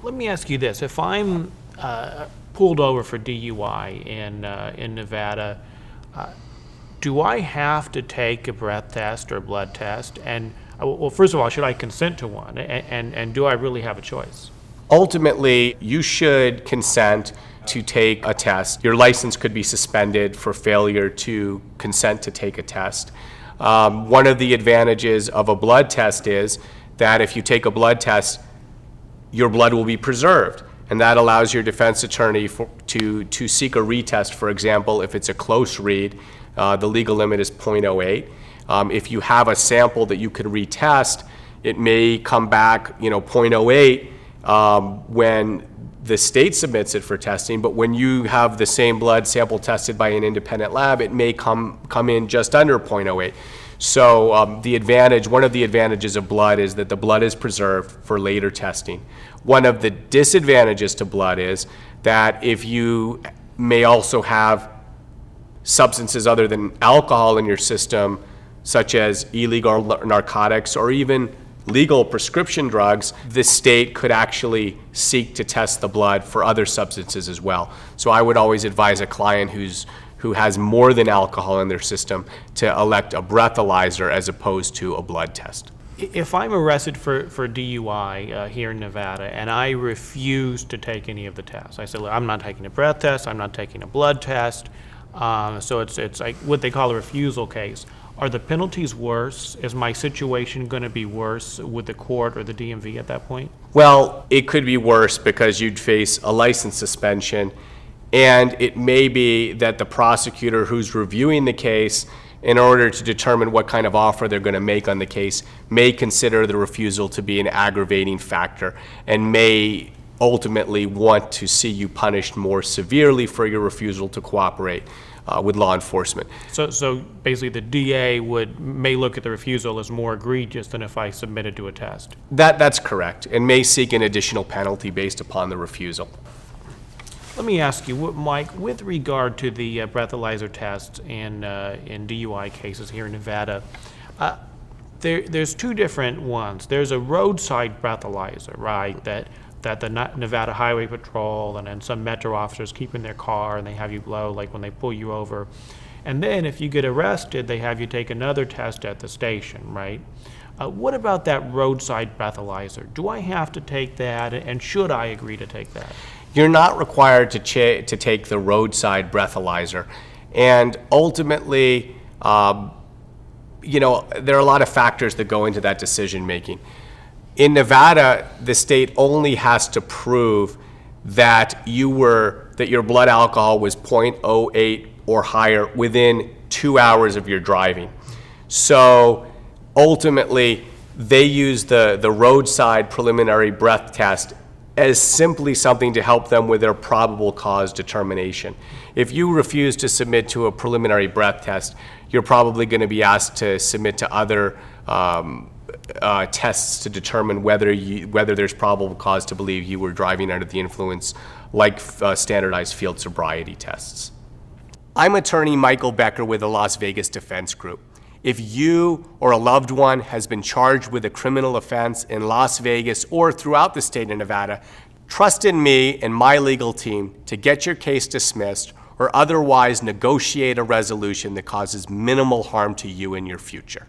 Let me ask you this. If I'm pulled over for DUI in Nevada, do I have to take a breath test or a blood test? And well, first of all, should I consent to one? And do I really have a choice? Ultimately, you should consent to take a test. Your license could be suspended for failure to consent to take a test. One of the advantages of a blood test is that if you take a blood test, your blood will be preserved. And that allows your defense attorney to seek a retest. For example, if it's a close read, the legal limit is 0.08. If you have a sample that you could retest, it may come back, 0.08 when the state submits it for testing, but when you have the same blood sample tested by an independent lab, it may come in just under 0.08. So one of the advantages of blood is that the blood is preserved for later testing. One of the disadvantages to blood is that if you may also have substances other than alcohol in your system, such as illegal narcotics or even legal prescription drugs, the state could actually seek to test the blood for other substances as well. So I would always advise a client who has more than alcohol in their system to elect a breathalyzer as opposed to a blood test. If I'm arrested for DUI here in Nevada and I refuse to take any of the tests, I say, look, I'm not taking a breath test, I'm not taking a blood test, so it's like what they call a refusal case. Are the penalties worse? Is my situation going to be worse with the court or the DMV at that point? Well, it could be worse because you'd face a license suspension, and it may be that the prosecutor who's reviewing the case, in order to determine what kind of offer they're going to make on the case, may consider the refusal to be an aggravating factor and may ultimately want to see you punished more severely for your refusal to cooperate with law enforcement. So basically the DA may look at the refusal as more egregious than if I submitted to a test. That's correct, and may seek an additional penalty based upon the refusal. Let me ask you, Mike, with regard to the breathalyzer tests in DUI cases here in Nevada, there's two different ones. There's a roadside breathalyzer, right, that the Nevada Highway Patrol and then some Metro officers keep in their car and they have you blow like when they pull you over. And then if you get arrested, they have you take another test at the station, right? What about that roadside breathalyzer? Do I have to take that, and should I agree to take that? You're not required to take the roadside breathalyzer. And ultimately, there are a lot of factors that go into that decision making. In Nevada, the state only has to prove that your blood alcohol was 0.08 or higher within 2 hours of your driving. So ultimately, they use the roadside preliminary breath test as simply something to help them with their probable cause determination. If you refuse to submit to a preliminary breath test, you're probably going to be asked to submit to other tests to determine whether there's probable cause to believe you were driving under the influence, like standardized field sobriety tests. I'm attorney Michael Becker with the Las Vegas Defense Group. If you or a loved one has been charged with a criminal offense in Las Vegas or throughout the state of Nevada, trust in me and my legal team to get your case dismissed or otherwise negotiate a resolution that causes minimal harm to you in your future.